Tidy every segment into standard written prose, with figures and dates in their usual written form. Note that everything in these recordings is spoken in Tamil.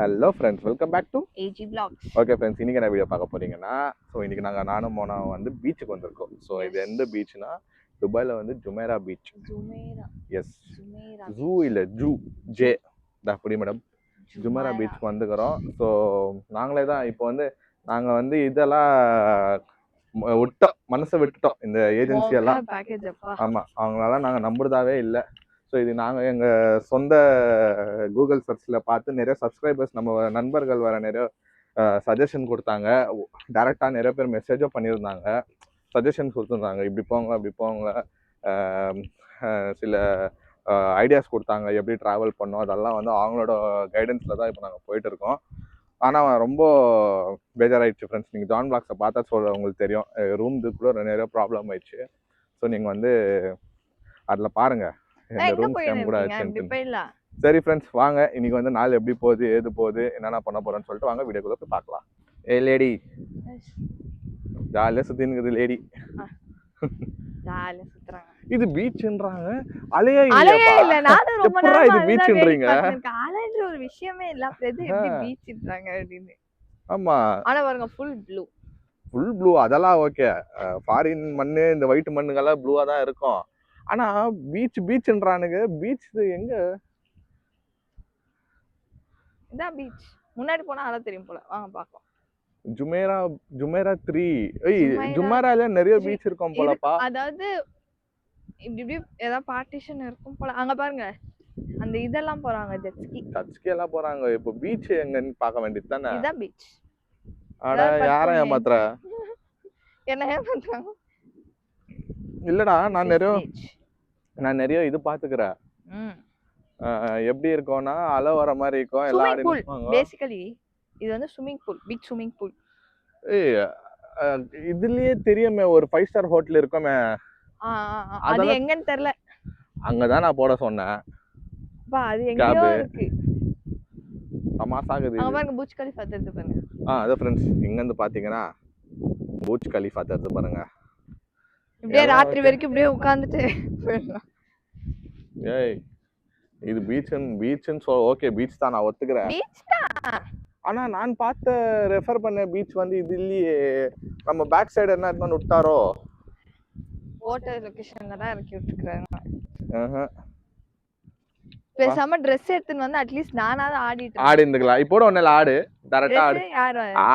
Hello friends, welcome back to AG vlogs. Okay friends, இன்னைக்கு என்ன வீடியோ பார்க்க போறீங்கன்னா, ஸோ இன்னைக்கு நானும் மோனாவும் வந்து பீச்சுக்கு வந்திருக்கோம். ஸோ இது எந்த பீச்னா, துபாயில் வந்து ஜுமேரா பீச். எஸ், ஜூ இல்லை ஜே அப்படி மேடம், ஜுமேரா பீச் வந்துக்கிறோம். ஸோ நாங்களே தான் இப்போ வந்து நாங்கள் வந்து இதெல்லாம் விட்டோம், மனசை விட்டுட்டோம் இந்த ஏஜென்சி எல்லாம். ஆமாம், அவங்களால நாங்கள் நம்புறதாவே இல்லை. ஸோ இது நாங்கள் எங்கள் சொந்த கூகுள் சர்ச்சில் பார்த்து நிறைய சப்ஸ்கிரைபர்ஸ், நம்ம நண்பர்கள் வர நிறைய சஜஷன் கொடுத்தாங்க. டேரெக்டாக நிறைய பேர் மெசேஜும் பண்ணியிருந்தாங்க, சஜஷன் கொடுத்துருந்தாங்க. இப்படி போங்க அப்படி போங்க, சில ஐடியாஸ் கொடுத்தாங்க எப்படி ட்ராவல் பண்ணோம். அதெல்லாம் வந்து அவங்களோட கைடன்ஸில் தான் இப்போ நாங்கள் போயிட்டுருக்கோம். ஆனால் ரொம்ப பேஜாராயிடுச்சு ஃப்ரெண்ட்ஸ். நீங்கள் ஜான் பிளாக்ஸை பார்த்தா உங்களுக்கு தெரியும், ரூம்து கூட நிறைய ப்ராப்ளம் ஆயிடுச்சு. ஸோ நீங்கள் வந்து அதில் பாருங்கள் ரூம் ஸ்கேம் கூட ஆச்சு. சரி ஃப்ரெண்ட்ஸ், வாங்க இன்னைக்கு வந்து நாள் எப்படி போகுது, ஏது போகுது, என்னென்ன பண்ண போறோம்னு சொல்லிட்டு வாங்க வீடியோக்குள்ள போய் பார்க்கலாம். ஏ லேடி, ஜாலியாக சுத்தினுக்குது லேடி. ஜாலியா சுத்துறாங்க. இது பீச்ன்றாங்க, அலையே இல்ல. நானும் ரொம்ப நேரமா இது பீச்ன்றீங்க. அலைன்ற ஒரு விஷயமே இல்ல, அது எப்படி பீச்ன்றாங்க அப்படின்னு. ஆமா, ஆனா பாருங்க ஃபுல் ப்ளூ. அதெல்லாம் ஓகே. ஃபாரின் மண்ணு, இந்த ஒயிட் மண்ணுங்கெல்லாம் ப்ளூவா தான் இருக்கும். ஆனா பீச்ன்றானுங்க. பீச் எங்க? இதான் பீச். முன்னாடி போனா அத தெரியும் போல, வாங்க பாக்கலாம். ஜுமேரா 3. ஜுமேரால நிறைய பீச் இருக்கும் போலப்பா. அதாவது இப்படி இப்படி ஏதாவது பார்ட்டிஷன் இருக்கும் போல. அங்க பாருங்க, அந்த இதெல்லாம் போறாங்க, ஜெட்ஸ்கி எல்லாம் போறாங்க. இப்போ பீச் எங்கன்னு பார்க்க வேண்டியது தானே. இதான் பீச். அட யாரை ஏமாத்துற? என்ன ஏமாத்துறாங்க? இல்லடா, நான் நிறைய இது பாத்துக்கிறேன். எப்படி இருக்கும்னா, அலை வர மாதிரி இருக்கும். எல்லாரும் பேசிக்கலி இது வந்து swimming pool, big swimming pool. இதுலயே தெரியுமே, ஒரு 5 ஸ்டார் ஹோட்டல் இருக்குமே, அது எங்கன்னு தெரியல. அங்கதான் நான் போட சொன்னேன். அது எங்கயோ இருக்கு. தமாசாகுது. அங்க பாருங்க, பூஜ் கலிஃபா தெரியுது பாருங்க. அத फ्रेंड्स, இங்க இருந்து பாத்தீங்கன்னா பூஜ் கலிஃபா தெரியுது பாருங்க. இப்படியே ராத்திரி வரைக்கும் இப்படியே உட்கார்ந்துட்டு போயிடலாம். ஏய், இது பீச்னு ஓகே, பீச் தான், நான் ஒத்துக்கிறேன். பீச் தான். ஆனா நான் பார்த்த ரெஃபர் பண்ண பீச் வந்து இது இல்லையே. நம்ம பேக் சைடு என்ன எடுத்து விட்டாரோ, ஹோட்டல் லொகேஷன்ல தான் இறக்கி விட்டுருக்காங்க. பேசாம Dress எடுத்துன்னு வந்து அட்லீஸ்ட் நானாவது ஆடி இருந்துக்கலாம். இப்போ ஒண்ணு ஆடு, டைரக்டா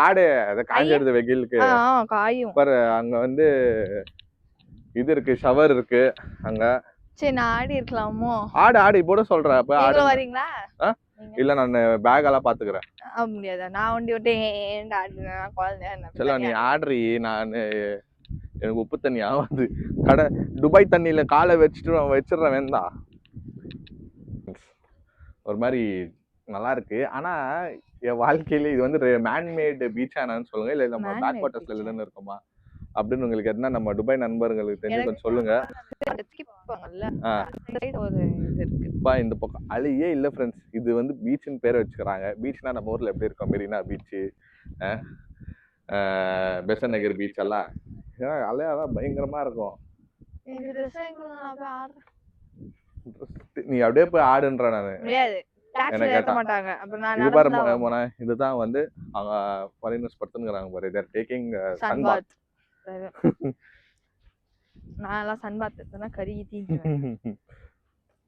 ஆடு அத காஞ்சறது வெயிலுக்கு காயும் பாரு. அங்க வந்து இது இருக்கு, ஷவர் இருக்கு அங்க. சரி, நான் ஆடி இருக்கலாமோ? ஆடு இப்போட சொல்றேன். அப்ப ஆடு வரீங்களா? இல்ல, நான் பேக் எல்லாம் பாத்துக்கிறேன். முடியாதா? நான் வண்டி விட்டு ஆடுறேன், குழந்தை. சரி, நீ ஆடுறீ. நான் எனக்கு உப்பு தண்ணி ஆகாது. துபாய் தண்ணியில காலை வச்சிடுறேன் வேண்டா. ஒரு மாதிரி நல்லா இருக்கு. ஆனா என் வாழ்க்கையில இது வந்து மேன்மேட் பீச் ஆனான்னு சொல்லுங்க, இல்ல நம்ம பேக் வாட்டர்ஸ்ல இல்லன்னு இருக்குமா அப்படின்னு உங்களுக்கு என்ன நம்ம துபாய் நண்பர்களுக்கு தெரிஞ்சு கொஞ்சம் சொல்லுங்க. இந்த பக்கம் அழியே இல்ல ஃப்ரெண்ட்ஸ். இது வந்து பீச்னு பேரை வச்சுக்கிறாங்க. பீச்னா நம்ம ஊர்ல எப்படி இருக்கும், மெரினா பீச், பெசன்ட் நகர் பீச் எல்லாம் அலையாதான் பயங்கரமா இருக்கும். நீ அப்படியே போய் ஆடுன்ற. நானு என்ன கேட்டேன், இது பாரு, இதுதான் வந்து அவங்க ஃபாரினர்ஸ் படுத்துங்கிறாங்க பாரு. தேர் டேக்கிங் சன்பாத். நான்லாம் சன்பாத் எடுத்தேன்னா கருகி தீஞ்சிடுவேன்.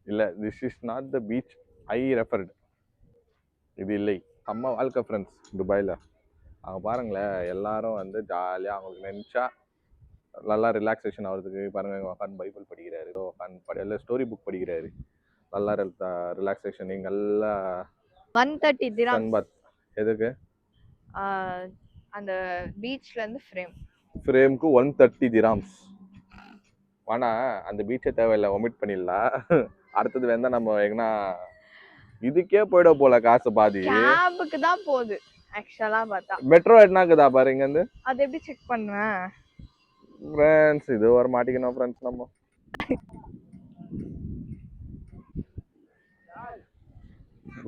இல்ல, this is not the beach I referred. இது இல்லை. அம்மா வாழ்க்கை ஃப்ரெண்ட்ஸ் துபாயில. அவங்க பாருங்களேன், எல்லாரும் வந்து ஜாலியா அவங்களுக்கு நினைச்சா நல்லா ரிலாக்ஸேஷன் ஆகிறதுக்கு பாருங்க. உட்காந்து பைபிள் படிக்கிறாரு, உட்காந்து ஸ்டோரி புக் படிக்கிறாரு. நல்லா ரிலாக்ஸேஷன். நீங்க எல்லாம் 130 திராம்ஸ். சன்பாத் எதுக்கு? அந்த பீச்ல இருந்து ஃப்ரேம்க்கு 130 திராம்ஸ். ஆனா அந்த பீச்சே தேவையில்லை, ஒமிட் பண்ணிடலாம். அடுத்தது வேணா நம்ம எங்கன்னா இதுக்கே போயிட போல. காசு பாதி கேபுக்கு தான் போகுது ஆக்சுவலா பார்த்தா. மெட்ரோ என்னக்குதா பாரு இங்க இருந்து. அது எப்படி செக் பண்ணுவேன் ஃப்ரெண்ட்ஸ்? இது ஒரு மாட்டிக்கணும் ஃப்ரெண்ட்ஸ் நம்ம.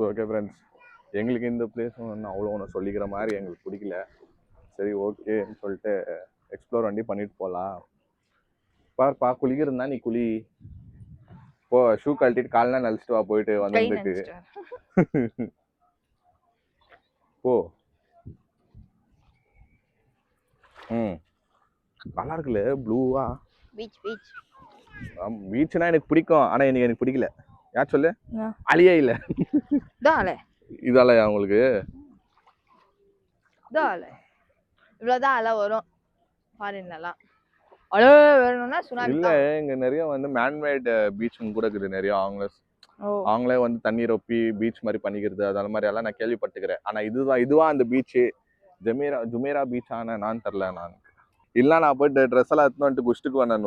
ஓகே ஃப்ரெண்ட்ஸ், எங்களுக்கு இந்த பிளேஸ் அவ்வளோ ஒன்று சொல்லிக்கிற மாதிரி எங்களுக்கு பிடிக்கல. சரி, ஓகேன்னு சொல்லிட்டு எக்ஸ்ப்ளோர் வண்டி பண்ணிட்டு போகலாம். பாருப்பா, குளிக்கிறதுனா நீ குளி போ. ஷூ கழட்டிட்டு காலெலாம் நழிச்சிட்டு வா போயிட்டு வந்ததுக்கு. போ. நல்லா இருக்குல்ல ப்ளூவா. பீச். பீச்னா எனக்கு பிடிக்கும், ஆனா எனக்கு பிடிக்கல. யார் சொல்லு? அழியே இல்ல. இதால உங்களுக்கு இவ்வளவுதான் அலை வரும் ஃபாரின்லலாம். அழ வேணும்னா சுனாமி இல்ல. இங்க நிறைய வந்து மேன்மேட் பீச்சும் கூட இருக்குது நிறைய. அவங்களே வந்து தண்ணி ரொப்பி பீச் மாதிரி பண்ணிக்கிறது அது மாதிரி எல்லாம் நான் கேள்விப்பட்டுக்கிறேன். ஆனா இதுவா அந்த பீச்சு ஜுமேரா பீச் ஆன நான் தெரியல. நான் இல்ல நான் போயிட்டு ட்ரெஸ் எல்லாம் எடுத்துன்னு வந்துட்டு குஷ்டுக்கு வந்தேன்.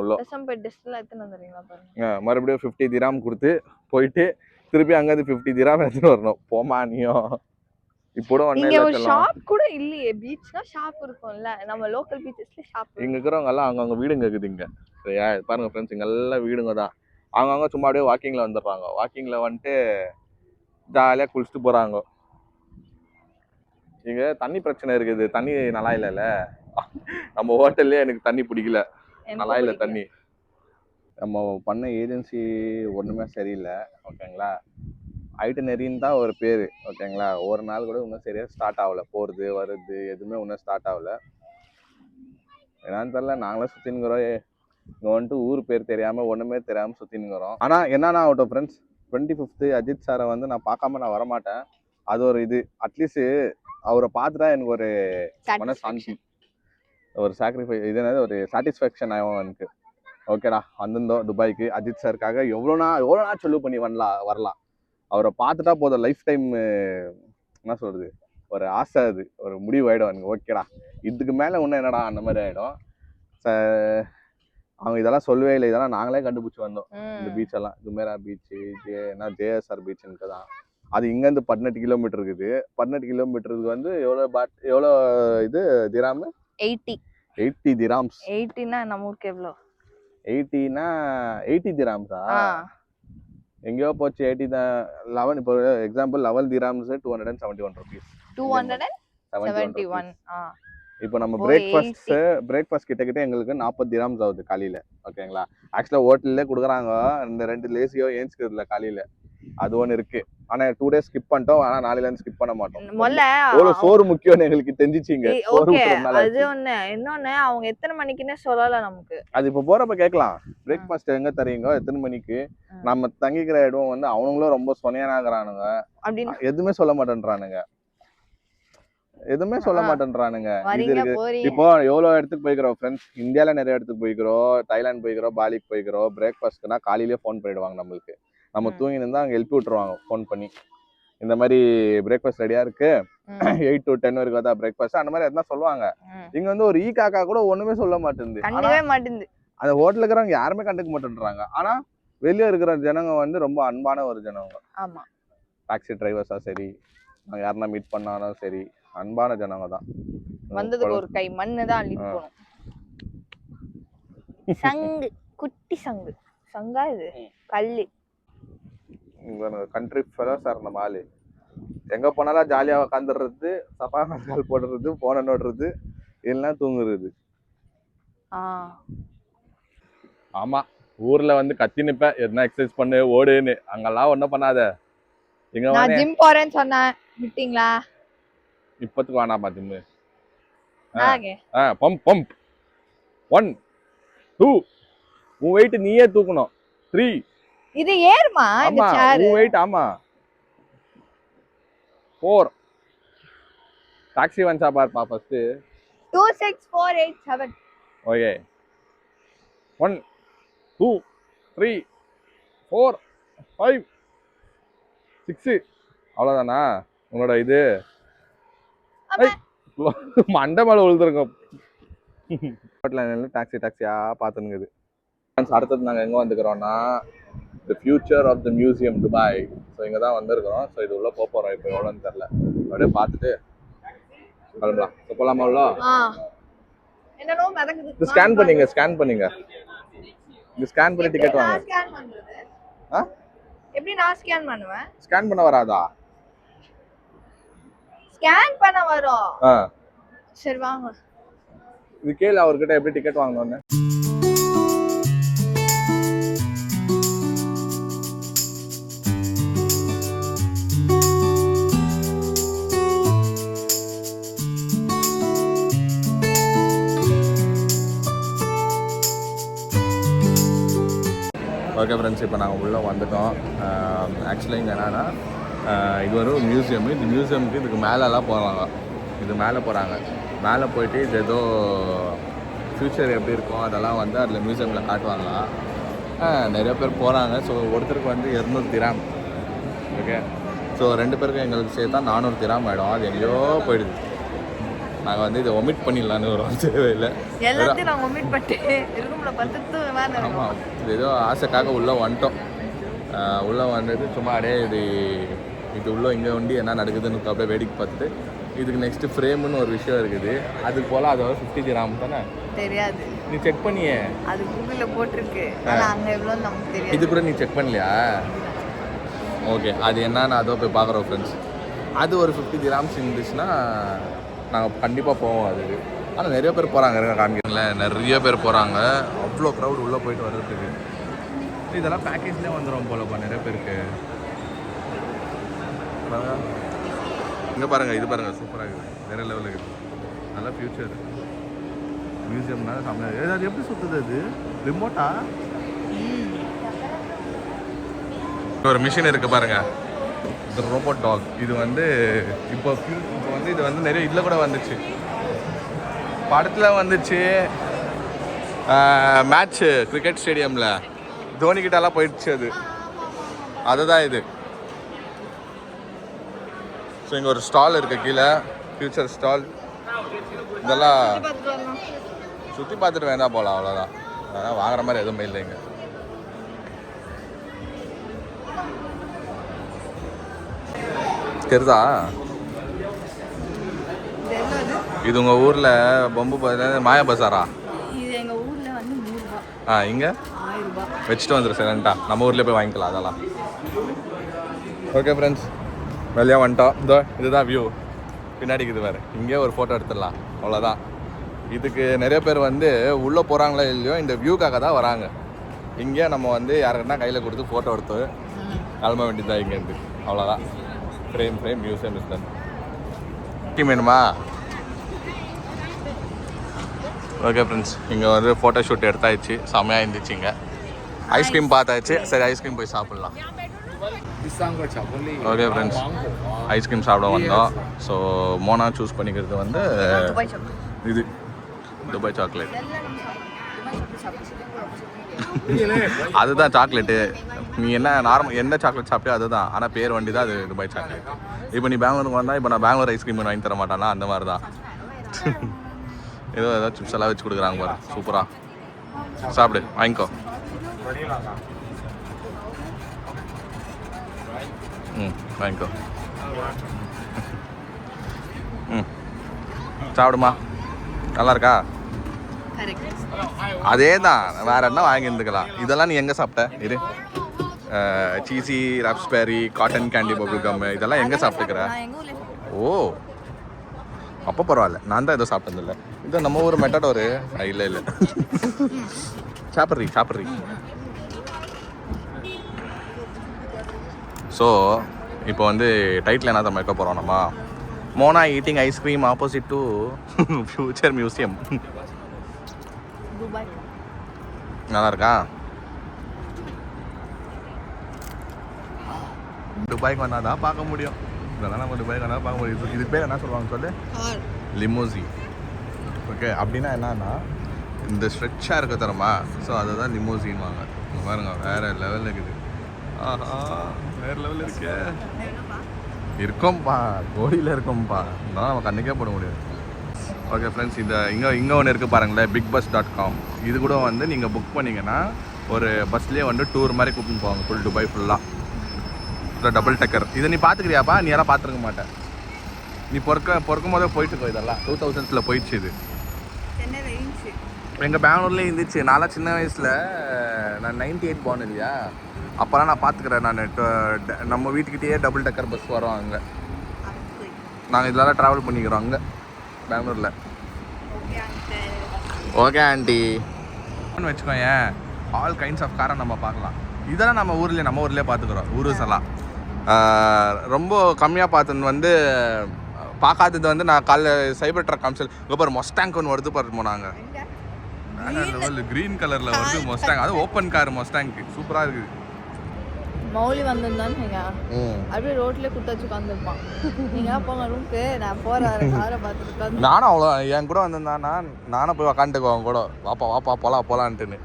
மறுபடியும் 50 திராம் கொடுத்து போயிட்டு திருப்பி அங்கேருந்து 50 திராம் எடுத்துட்டு வரணும். போமா நீயும் இப்போ ஷாப் கூட இல்லையே. பீச்னா ஷாப் இருக்கும்ல, நம்ம லோக்கல் பீச்சஸ்ல ஷாப். இங்க இருக்கிறவங்க எல்லாம் அங்கங்க வீடுங்க இருக்குது இங்க. சரியா பாருங்க ஃப்ரெண்ட்ஸ், இங்க எல்லாம் வீடுங்க தான். அவங்கவுங்க சும்மா அப்படியே வாக்கிங்ல வந்துடுறாங்க. வாக்கிங்ல வந்துட்டு ஜாலியா குளிச்சுட்டு போறாங்க. இங்க தண்ணி பிரச்சனை இருக்குது. தண்ணி நல்லா இல்லைல்ல. நம்ம ஹோட்டல்லே எனக்கு தண்ணி பிடிக்கல, நல்லா இல்லை தண்ணி. நம்ம பண்ண ஏஜென்சி ஒண்ணுமே சரியில்லை. ஓகேங்களா. ஐட்டனரின்னு தான் ஒரு பேர். ஓகேங்களா. ஒரு நாள் கூட இன்னும் சரியா ஸ்டார்ட் ஆகல. போறது வருது எதுவுமே இன்னும் ஸ்டார்ட் ஆகல. என்னன்னு தெரியல. நாங்களும் சுத்தின்னுக்கிறோம். இங்க வந்துட்டு ஊர் பேர் தெரியாம ஒண்ணுமே தெரியாம சுத்தின்னுக்கிறோம். ஆனா என்னன்னா ஆகட்டும் ஃப்ரெண்ட்ஸ், 25th அஜித் சாரை வந்து நான் பார்க்காம நான் வரமாட்டேன். அது ஒரு இது. அட்லீஸ்ட் அவரை பார்த்துட்டா எனக்கு ஒரு மனசாந்தி, ஒரு சாக்ரிஃபைஸ், இது என்னது ஒரு சாட்டிஸ்ஃபேக்ஷன் ஆகும் எனக்கு. ஓகேடா வந்திருந்தோம் துபாய்க்கு அஜித் சாருக்காக. எவ்வளோ நாள் செலவு பண்ணி வரலாம். அவரை பார்த்துட்டா போதும். லைஃப் டைம் என்ன சொல்றது, ஒரு ஆசை, அது ஒரு முடிவு ஆயிடும் எனக்கு. ஓகேடா இதுக்கு மேலே இன்னும் என்னடா அந்த மாதிரி ஆயிடும். அவங்க இதெல்லாம் சொல்லவே இல்லை. இதெல்லாம் நாங்களே கண்டுபிடிச்சி வந்தோம். இந்த பீச் எல்லாம் ஜுமேரா பீச்சு, ஜேஎஸ்ஆர் பீச்சுன்னு தான். அது இங்கேருந்து 18 கிலோமீட்டர் இருக்குது. 18 கிலோமீட்டருக்கு வந்து எவ்வளோ இது திராம்? 80 திராம்ஸ். 80னா நம்ம ஊருக்கு எவ்வளோ? 80னா 80 திராம்ஸா? எங்கேயோ போச்சு. 80 தான். 11 இப்போ எக்ஸாம்பிள் 11 திராம்ஸ் 271 rupees. 271. இப்போ நம்ம பிரேக்ஃபாஸ்ட் கிட்ட எங்களுக்கு 40 திராம்ஸ் ஆகுது காலையில. ஓகேங்களா. ஆக்சுவலாக ஹோட்டல்லே கொடுக்குறாங்க. இந்த 2 லேசியோ ஏஞ்சிக்கிறதுல காலையில அது ஒன்று இருக்கு. ஆனா 2 days ஸ்கிப் பண்ணிட்டோம். ஆனா நாளையில இருந்து ஸ்கிப் பண்ண மாட்டோம். எவ்வளவு சோறு முக்கியம்னு எங்களுக்கு தெரிஞ்சிச்சிங்க. அது ஒண்ணு. இன்னொன்னு அவங்க எத்தனை மணிக்குன்னு சொல்லல நமக்கு. அது இப்போ போறப்ப கேட்கலாம். பிரேக்ஃபாஸ்ட் எங்க தரீங்க, எத்தனை மணிக்கு, நம்ம தங்கிக்கிற இடம் வந்து அவனுங்களும் ரொம்ப சொனையானாகிறானுங்க. எதுவுமே சொல்ல மாட்டேன்றானுங்க. இப்போ எவ்வளவு இடத்துக்கு போய்க்கிறோம் ஃப்ரெண்ட்ஸ். இந்தியால நிறைய இடத்துக்கு போய்க்கிறோம். தாய்லாந்து போய்க்கிறோம், பாலிக்கு போய்க்கிறோம். பிரேக்ஃபாஸ்ட்னா காலையிலேயே ஃபோன் பண்ணிடுவாங்க நம்மளுக்கு. நம்ம தூங்கி இருந்தா அங்கே எழுப்பி விட்டுருவாங்க ஃபோன் பண்ணி. இந்த மாதிரி பிரேக்ஃபாஸ்ட் ரெடியா இருக்கு, 8 to 10 வரைக்கும் தான் பிரேக்ஃபாஸ்ட், அந்த மாதிரி எதுனா சொல்லுவாங்க. இங்க வந்து ஒரு காக்கா கூட ஒண்ணுமே சொல்ல மாட்டேங்குது. அந்த ஹோட்டல்ல இருக்கிறவங்க யாருமே கண்டுக்க மாட்டேன்றாங்க. ஆனா வெளியே இருக்கிற ஜனங்க வந்து ரொம்ப அன்பான ஒரு ஜனங்க. டாக்ஸி டிரைவர்ஸா சரி, நாங்க யாருன்னா மீட் பண்ணாலும் சரி, அன்பான ஜனங்க தான். வந்ததுக்கு ஒரு கை மண்ணு தான் அள்ளிட்டு போறோம். சங்கு, குட்டி சங்கு. சங்கா இது கல்லு. கண்ட்ரி ஃபெலோஸ் சார் நம்ம ஆளு. எங்க போனாலும் ஜாலியா உட்காந்துடுறது, சப்பா கால் போடுறது, போன நோடுறது, இல்லைன்னா தூங்குறது. ஆமா, ஊர்ல வந்து கத்தி நிப்பேன், எதுனா எக்ஸசைஸ் பண்ணு ஓடுன்னு. அங்கெல்லாம் ஒன்றும் பண்ணாத. நான் ஜிம் போறேன்னு சொன்னேன், விட்டீங்களா? இப்பத்துக்கு வேணாமா ஜிம்மு? பம்ப் 1 2 உன் வெயிட் நீயே தூக்கணும். 3 இது ஏறுமா இந்த சேர்? உன் வெயிட். ஆமா 4 டாக்ஸி வந்தா பாருப்பா ஃபர்ஸ்ட். 26487. ஓகே 1 2 3 4 5 6. அவ்வளவுதானா உன்னோட இது? மண்டை மேல விழுந்துருங்க. டாக்ஸியா பார்த்துனுங்குது. அடுத்தது நாங்கள் எங்கே வந்துக்கிறோம்னா the future of the museum Dubai. So இங்கே தான் வந்திருக்கோம். ஸோ இது உள்ளே போக போகிறோம். இப்போ எவ்வளோன்னு தெரில, அப்படியே பார்த்துட்டு கிளம்பலாம். ஸோ போகலாமா? எவ்வளோ இது ஸ்கேன் பண்ணிங்க. இது ஸ்கேன் பண்ணி டிக்கெட் வாங்க. எப்படி நான் ஸ்கேன் பண்ணுவேன்? ஸ்கேன் பண்ண வராதா? ஸ்கேன் பண்ண வரும். சரி வாங்க. இது கேளு அவர்கிட்ட எப்படி டிக்கெட் வாங்கணும்னு. ஓகே ஃப்ரெண்ட்ஸ், இப்போ நாங்கள் உள்ளே வந்துட்டோம். ஆக்சுவலி இங்கே என்னென்னா இது ஒரு மியூசியம். இந்த மியூசியமுக்கு இதுக்கு மேலெலாம் போகிறாங்க. இது மேலே போகிறாங்க. மேலே போயிட்டு இது ஏதோ ஃப்யூச்சர் எப்படி இருக்கும் அதெல்லாம் வந்து அதில் மியூசியமில் காட்டுவாங்களாம். நிறைய பேர் போகிறாங்க. ஸோ ஒருத்தருக்கு வந்து 200 திராம். ஓகே, ஸோ 2 பேருக்கு எங்களுக்கு சேர்த்தா 400 திராம் ஆகிடும். அது எங்கேயோ போயிடுது. நாங்கள் வந்து இதை ஒமிட் பண்ணிடலான்னு ஒரு தேவையில்லை. எல்லாத்தையும் நாங்கள் ஒமிட் பண்ணிட்டு ரூம்ல படுத்து வேலை. ஆமாம், இது ஏதோ ஆசைக்காக உள்ளே வந்துட்டோம். உள்ளே வந்துட்டு சும்மா அப்படியே இது உள்ளே இங்கே ஒண்டி என்ன நடக்குதுன்னு அப்படியே வேடிக்கை பார்த்துட்டு இதுக்கு நெக்ஸ்ட்டு ஃப்ரேம்னு ஒரு விஷயம் இருக்குது. அது போல் அதை 50 திராம் தானே தெரியாது. நீ செக் பண்ணியே, அது கூகுளில் போட்டிருக்கு. ஆனால் அங்கே எவ்வளோ நமக்கு தெரியாது. இது கூட நீ செக் பண்ணலையா? ஓகே, அது என்னன்னு அதோ போய் பார்க்குறோம் ஃப்ரெண்ட்ஸ். அது ஒரு 50 திராம்ஸ் இருந்துச்சுன்னா நாங்கள் கண்டிப்பாக போவோம் அதுக்கு. ஆனால் நிறைய பேர் போகிறாங்க, இருங்க காமிக்கிறேன். நிறைய பேர் போகிறாங்க. அவ்வளோ க்ரௌட் உள்ளே போயிட்டு வர்றதுக்கு. இதெல்லாம் பேக்கேஜ்லேயே வந்துடும் போலப்பா நிறைய பேருக்கு. இங்கே பாருங்கள், இது பாருங்கள், சூப்பராக இருக்குது. வேறு லெவலில் இருக்குது. நல்லா ஃப்யூச்சர் மியூசியம்னால செம்மையாக. அது எப்படி சுற்றுது? அது ரிமோட்டா? ஒரு மிஷின் இருக்குது பாருங்கள், இது ரோபோட் டாக். இது வந்து இப்போ வந்து இது வந்து நிறைய இதில் கூட வந்துச்சு, படத்தில் வந்துச்சு. மேட்ச்சு கிரிக்கெட் ஸ்டேடியமில் தோனிக்கிட்டலாம் போயிடுச்சு. அதுதான் இது. ஸோ இங்கே ஒரு ஸ்டால் இருக்குது கீழே, ஃப்யூச்சர் ஸ்டால். இதெல்லாம் சுற்றி பார்த்துட்டு வேணாம் போகலாம், அவ்வளோதான். அதனால் வாங்குற மாதிரி எதுவுமே இல்லைங்க. தெரியுதா? இது உங்கள் ஊரில் பொம்பு மாயா பசாரா? இது எங்கள் ஊரில் வந்து 100 ரூபா. இங்கே 1000 ரூபா வச்சுட்டு வந்துடும் சைலண்டா. நம்ம ஊர்லேயே போய் வாங்கிக்கலாம் அதெல்லாம். ஓகே ஃப்ரெண்ட்ஸ், வெளியே வந்துட்டோம். இதோ இதுதான் வியூ. பின்னாடிக்கு இது வேறு. இங்கே ஒரு ஃபோட்டோ எடுத்துடலாம், அவ்வளோதான். இதுக்கு நிறைய பேர் வந்து உள்ளே போகிறாங்களோ இல்லையோ இந்த வியூக்காக தான் வராங்க. இங்கே நம்ம வந்து யாருக்குன்னா கையில் கொடுத்து ஃபோட்டோ எடுத்து கிளம்ப வேண்டியதுதான் இங்கேருந்து, அவ்வளோதான். Frame museum is done. Team வேணுமா? ஓகே ஃப்ரெண்ட்ஸ், இங்கே வந்து ஃபோட்டோ ஷூட் எடுத்தாச்சு. செம்மையாக இருந்துச்சு. இங்கே ஐஸ்கிரீம் பார்த்தாச்சு. சரி, ஐஸ்கிரீம் போய் சாப்பிட்லாம். ஓகே ஃப்ரெண்ட்ஸ், ஐஸ்கிரீம் சாப்பிட வந்தோம். ஸோ மோனா சூஸ் பண்ணிக்கிறது வந்து இது துபாய் சாக்லேட். அதுதான் சாக்லேட்டு. நீ என்ன நார்மல் எந்த சாக்லேட் சாப்பிட்டியோ அதுதான். ஆனால் பேர் வண்டி தான் அது துபாய் சாக்லேட். இப்போ நீ பெங்களூருக்கு வந்தால் இப்போ நான் பெங்களூர் ஐஸ்கிரீம் வாங்கி தர மாட்டானா? அந்த மாதிரி தான். ஏதோ சிப்ஸ் எல்லாம் வச்சு கொடுக்குறாங்க பாரு, சூப்பராக. சாப்பிடு, வாங்கிக்கோ. வாங்கிக்கோ. சாப்பிடுமா, நல்லா இருக்கா? அதே தான், வேற என்ன வாங்கி இருந்துக்கலாம். இதெல்லாம் நீ எங்கே சாப்பிட்ட? இது சீசி ராப்ஸ்பெரி காட்டன் கேண்டி பபுள் கம் இதெல்லாம் எங்கே சாப்பிட்டுக்கிற? ஓ, அப்போ பரவாயில்ல. நான் தான் எதுவும் சாப்பிட்டதில்லை. இது நம்ம ஊர் மெட்டாடோரு. இல்லை சாப்பிட்றீ. ஸோ இப்போ வந்து டைட்டில் என்ன தான் வைக்க போகிறோம் நம்ம? Mona eating ice cream opposite to future museum. நல்லா இருக்கா? துபாய்க்கு வந்தால் தான் பார்க்க முடியும். இதெல்லாம் நம்ம துபாய்க்கு வந்தால் பார்க்க முடியும். இதுக்கு பேர் என்ன சொல்லுவாங்க சொல்லு? லிமோசி. ஓகே, அப்படின்னா என்னன்னா இந்த ஸ்ட்ரெச்சாக இருக்க தரமா, ஸோ அதை தான் லிமோசின்வாங்க. பாருங்க, வேறு லெவலில் இருக்குது. ஆஹா, வேறு லெவலில் இருக்கே. இருக்கோம்ப்பா, கோடியில் இருக்கோம்ப்பா. இதெல்லாம் நம்ம கண்ணுக்கே போட முடியாது. ஓகே ஃப்ரெண்ட்ஸ், இங்கே ஒன்று இருக்குது பாருங்களேன், bigbus.com. இது கூட வந்து நீங்கள் புக் பண்ணிங்கன்னா ஒரு பஸ்லேயே வந்து டூர் மாதிரி கூப்பிட்டு போவாங்க ஃபுல் துபாய் ஃபுல்லாக. டபுள் டக்கர். இதை நீ பார்த்துக்கிறியாப்பா? நீ யாராவது பார்த்துருக்க மாட்டேன். நீ பொறுக்கும் போதே போயிட்டுருக்கோம். இதெல்லாம் 2000s போயிடுச்சு. இது எங்கள் பெங்களூர்லேயே இருந்துச்சு. நான்லாம் சின்ன வயசில், நான் 98 born இல்லையா, அப்போலாம் நான் பார்த்துக்கிறேன். நான் நம்ம வீட்டுக்கிட்டேயே டபுள் டக்கர் பஸ் வரோம். அங்கே நாங்கள் இதெல்லாம் ட்ராவல் பண்ணிக்கிறோம் அங்கே பெங்களூரில். ஓகே ஆண்டி வச்சுக்கோங்க. ஆல் கைண்ட்ஸ் ஆஃப் காரை நம்ம பார்க்கலாம். இதெல்லாம் நம்ம ஊர்லேயே பார்த்துக்குறோம். ஊருஸ் எல்லாம் ரொம்ப கம்மியாக பார்த்தது வந்து பார்க்காதது வந்து நான் காலைல சைபர் ட்ரக் காமிச்சல். இப்போ ஒரு மஸ்டாங்க் ஒன்று வருது பாரு போனாங்க. வேற லெவல் கிரீன் கலர்ல வருது மஸ்டாங். அது ஓப்பன் கார் மஸ்டாங் சூப்பரா இருக்கு. மௌலி வந்திருந்தான்னு நீங்க அப்படியே ரோட்ல குட்டாச்சு உட்காந்துருப்பான். நீங்க போங்க ரூம்க்கு, நான் போறேன் காரை பார்த்துட்டு உட்காந்து. நானும் அவ்வளோ என் கூட வந்திருந்தானா நானும் போய் உக்காந்துக்குவேன் கூட, வாப்பா வாப்பா போலாம் போலான்ட்டுன்னு.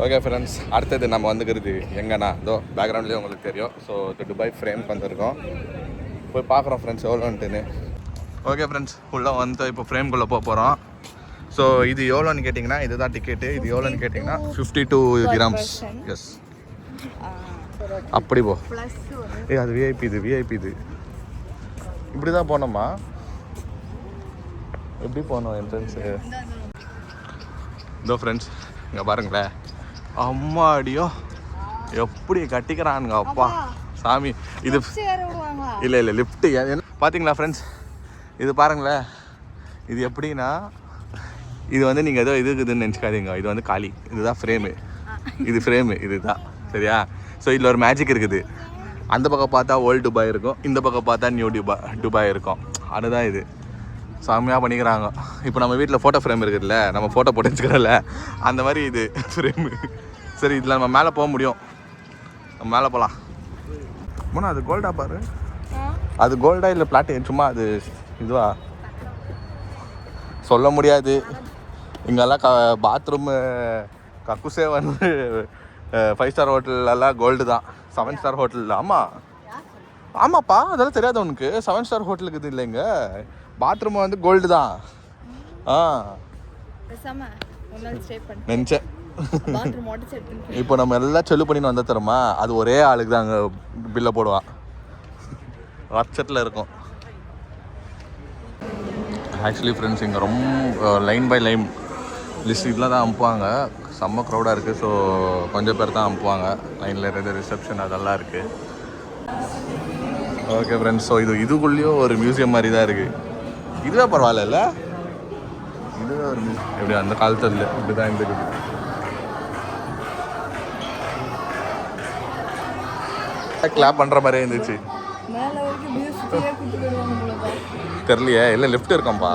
ஓகே ஃப்ரெண்ட்ஸ், அடுத்தது நம்ம வந்துக்கிறது எங்கன்னா இதோ பேக்ரவுண்ட்லேயே உங்களுக்கு தெரியும். ஸோ துபாய் ஃப்ரேம்க்கு வந்திருக்கோம். போய் பார்க்குறோம் ஃப்ரெண்ட்ஸ் எவ்வளோன்ட்டுன்னு. ஓகே ஃப்ரெண்ட்ஸ், உள்ளே வந்து இப்போ ஃப்ரேம்குள்ளே போக போகிறோம். ஸோ இது எவ்வளோன்னு கேட்டிங்கன்னா இதுதான் டிக்கெட்டு. இது எவ்வளோன்னு கேட்டிங்கன்னா 52 dirhams. எஸ், அப்படி போ. அது விஐபி, இது விஐபி. இது இப்படி தான் போனோமா? எப்படி போனோம் என்ட்ரன்ஸு? இதோ ஃப்ரெண்ட்ஸ் இங்கே பாருங்களேன், அம்மாடியோ எப்படி கட்டிக்கிறானுங்க அப்பா சாமி. இது இல்லை இல்லை லிஃப்ட்டு பார்த்தீங்களா ஃப்ரெண்ட்ஸ்? இது பாருங்களேன், இது எப்படின்னா இது வந்து நீங்கள் ஏதோ இதுக்குதுன்னு நினச்சிக்காதீங்க. இது வந்து காலி, இதுதான் ஃப்ரேமு. இது ஃப்ரேமு இதுதான், சரியா? ஸோ இதில் ஒரு மேஜிக் இருக்குது. அந்த பக்கம் பார்த்தா ஓல்டு துபாய் இருக்கும், இந்த பக்கம் பார்த்தா நியூ துபாய் இருக்கும். அதுதான் இது. செம்மையாக பண்ணிக்கிறாங்க. இப்போ நம்ம வீட்டில் ஃபோட்டோ ஃப்ரேம் இருக்குதுல்ல, நம்ம ஃபோட்டோ போட்டு வச்சுக்கிறோம்ல, அந்த மாதிரி இது ஃப்ரேமு. சரி, இதில் நம்ம மேலே போக முடியும். நம்ம மேலே போகலாம். அம்மா அது கோல்டா பாரு. அது கோல்டா இல்லை பிளாட்டினம்? சும்மா அது இதுவா சொல்ல முடியாது. இங்கெல்லாம் பாத்ரூமு கக்குசே வந்து 5 ஸ்டார் ஹோட்டலெல்லாம் கோல்டு தான், 7 ஸ்டார் ஹோட்டலில். ஆமாம் ஆமாப்பா, அதெல்லாம் தெரியாது உனக்கு? 7 ஸ்டார் ஹோட்டலுக்கு இது இல்லைங்க, பாத்ரூம் வந்து கோல்டு தான். நினச்சேன். இப்போ நம்ம எல்லாம் செல்லு பண்ணின்னு வந்த தரமா, அது ஒரே ஆளுக்கு தான் அங்கே பில்லை போடுவான். வாட்ஸ்அப்பில் இருக்கும். ஆக்சுவலி ஃப்ரெண்ட்ஸ், இங்கே ரொம்ப லைன் பை லைன் லிஸ்ட் இதில் தான் அனுப்புவாங்க. செம்ம க்ரௌடாக இருக்குது. ஸோ கொஞ்சம் பேர் தான் அனுப்புவாங்க. லைனில் இருந்து ரிசப்ஷன் அதெல்லாம் இருக்குது. ஓகே ஃப்ரெண்ட்ஸ், ஸோ இதுக்குள்ளேயும் ஒரு மியூசியம் மாதிரி தான் இருக்குது. இதுவே பரவாயில்ல, இதுவே ஒரு மியூசியம். எப்படி அந்த காலத்தில் இல்லை, இப்படி தான் இருந்துக்குது. கிளாப் பண்ணுற மாதிரியே இருந்துச்சு. தெரியலையே, இல்லை லிஃப்ட் இருக்கும்ப்பா.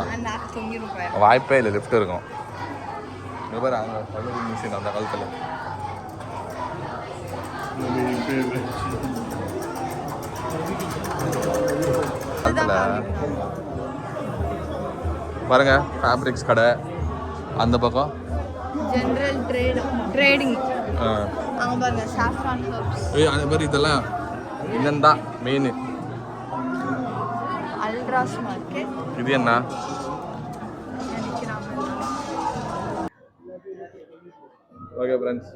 வாய்ப்பே இல்லை, லிஃப்ட் இருக்கும். இங்கே பாரு, அங்கே பல்லவி மியூசியம் அந்த காலத்தில். பாருங்க, ஃபேப்ரிக்ஸ் கடை அந்த பக்கம். General trading. அங்க பாருங்க, சாஃப்ரான் ஹர்ப்ஸ். அதே மாதிரி இதெல்லாம் என்னன்னா மெயின் அல்ட்ராஸ் மார்க்கெட். இது என்ன? ஓகே ஃப்ரெண்ட்ஸ்,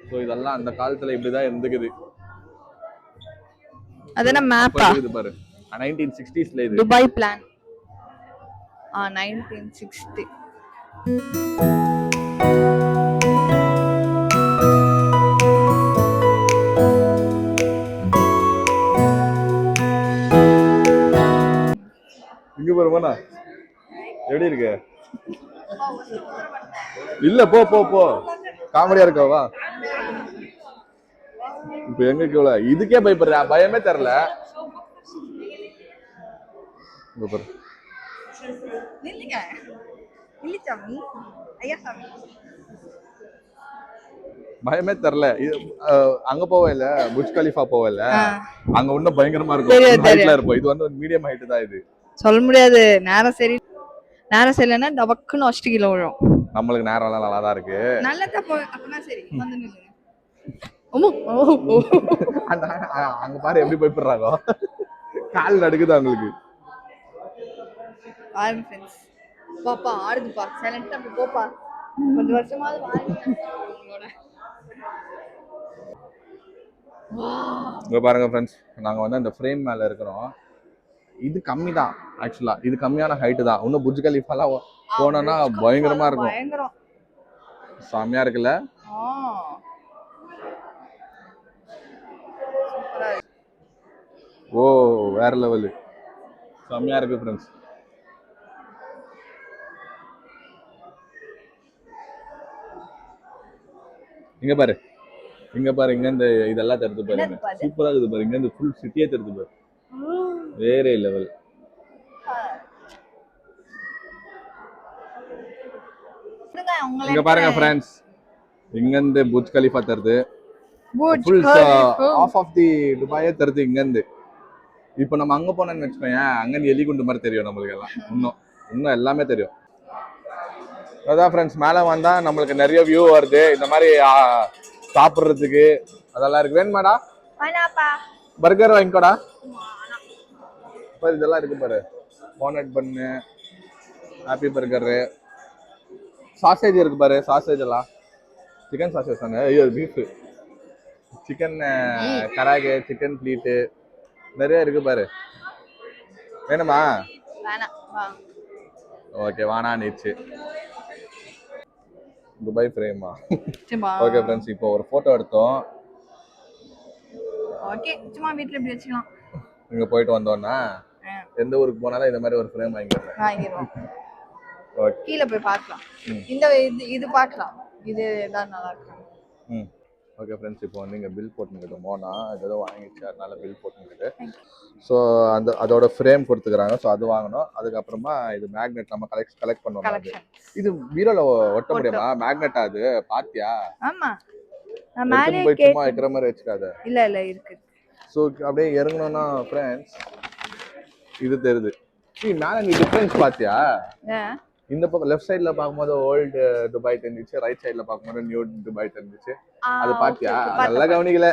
ஸோ இதெல்லாம் அந்த காலத்தில் இப்படி தான் இருந்துக்குது. அதென்ன மேப்பா? இது பாரு, 1960ஸ்ல இது துபாய் பிளான். 1960. இங்க பாருமாண்ணா, எப்படி இருக்கு? இல்ல போ போ போ, காமெடியா இருக்கவா? இப்ப எங்க கேவல இதுக்கே பயப்படுற, பயமே தெரியல. இங்க பாரு, நில்லுங்க நில்லு சாமி, ஐயா சாமி. பயமே தெரியல. அங்க போவே இல்ல, புர்ஜ் கலிஃபா போவே இல்ல, அங்க இன்னும் பயங்கரமா இருக்கும். ஹைட்ல இருப்போம். இது வந்து மீடியம் ஹைட் தான். இது சொல்ல முடியாது. நேரம் சரியில்லைன்னா டபக்குன்னு வச்சுட்டு கீழே விழும். நம்மளுக்கு நேரம் எல்லாம் நல்லா தான் இருக்கு. நல்லதா அப்பனா சரி வந்து நில்லுங்க. அங்க பாரு எப்படி பயப்படுறாங்க, கால் நடுக்குது அவங்களுக்கு. பாருங்க ஃப்ரெண்ட்ஸ், பாப்பா ஆடுதுப்பா, சைலண்டா அப்படி போப்பா. கொஞ்சம் வருஷமாவது இங்க பாருங்க ஃப்ரெண்ட்ஸ், நாங்க வந்து அந்த ஃப்ரேம் மேல இருக்கிறோம். இது கம்மி தான் ஆக்சுவலா, இது கம்மியான ஹைட்டு தான். இன்னும் புர்ஜ் கலிஃபாலாம் போனோம்னா பயங்கரமா இருக்கும். செம்மையா இருக்குல்ல? சூப்பரா இருக்கு. ஓ வேற லெவலு, செம்மையா இருக்கு ஃப்ரெண்ட்ஸ். இங்க பாரு, இங்க பாரு, இங்க இந்த இதெல்லாம் தெரிஞ்சு பாருங்க. என்னது பாரு? சூப்பரா இருக்குது பாரு. இங்க இந்த ஃபுல் சிட்டியே தெரிஞ்சு பாரு. வேற லெவல். இங்க பாருங்க ஃப்ரெண்ட்ஸ், இங்க இருந்து புர்ஜ் கலிஃபா தெரியுது. ஃபுல் ஆஃப் ஆஃப் தி துபாயே தெரியுது இங்க இருந்து. இப்போ நம்ம அங்க போனோம்னு வச்சுக்கோங்க, அங்க இருந்து எலிகுண்டு மாதிரி தெரியும் நம்மளுக்கு எல்லாம். இன்னும் எல்லாமே தெரியும். அதான் ஃப்ரெண்ட்ஸ், மேலே வந்தா நம்மளுக்கு நிறைய வியூ வருது. இந்த மாதிரி சாப்பிட்றதுக்கு அதெல்லாம் இருக்கு. வேணுமாடா? பர்கர் வாங்கிக்கோடா. பாரு இதெல்லாம் இருக்கு பாரு. போனட் பண்ணு, ஹாப்பி பர்கரு, சாசேஜ் இருக்கு பாரு. சாசேஜ் எல்லாம் சிக்கன் சாசேஜ் தானே. ஐயோ பீஃப், சிக்கன் கராகே, சிக்கன் ஃபிளீட்டு நிறைய இருக்கு பாரு. வேணுமா? ஓகே வானா நீச்சு. துபாய் ஃப்ரேமா. ஓகே ஃப்ரெண்ட்ஸ், இப்போ ஒரு போட்டோ எடுத்தோம். ஓகே, சும்மா வீட்ல இப்படி வச்சுக்கலாம். இங்க போயிட்டு வந்தோம்னா எந்த ஊருக்கு போனாலும் இந்த மாதிரி ஒரு ஃப்ரேம் வாங்கிடுவோம். ஓகே, கீழே போய் பார்க்கலாம். இந்த இது பார்க்கலாம். இது தான் நல்லா இருக்கு. ஓகே ஃப்ரெண்ட்ஸ், இப்போ வந்து இங்கே பில் போட்டுக்கிட்டு மோனா ஏதோ வாங்கிச்சு, அதனால பில் போட்டுக்கிட்டு. ஸோ அதோட ஃப்ரேம் கொடுத்துக்கிறாங்க. ஸோ அது வாங்கணும். அதுக்கப்புறமா இது மேக்னெட் நம்ம கலெக்ட் பண்ணுவோம். இது பீரோல ஒட்ட முடியுமா? மேக்னெட்டா அது? பாத்தியா? ஆமா, போய் சும்மா வைக்கிற மாதிரி வச்சுக்காத. இல்ல இருக்கு. ஸோ அப்படியே இறங்கணும்னா ஃப்ரெண்ட்ஸ் இது தெரியுது. மேலே நீ டிஃபரன்ஸ் பாத்தியா? இந்த பக்கம் லெஃப்ட் சைடுல பாக்கும்போது ஓல்டு துபாய் தெரிஞ்சிச்சு, ரைட் சைடுல பாக்கும்போது நியூ துபாய் தெரிஞ்சிச்சு. அது பாத்தியா? அதெல்லாம் கவனிக்கல.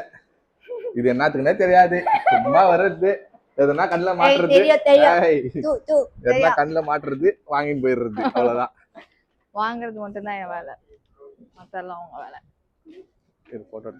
இது என்னத்துக்குன்னே தெரியாது, சும்மா வர்றது, எதுனா கண்ணில் மாட்டுறது, எதுனா கண்ணில் மாட்டுறது, வாங்கிட்டு போயிடுறது, அவ்வளவுதான். வாங்குறது மட்டும் தான் என் வேலை, மத்தெல்லாம் உங்க வேலை. போட்டோ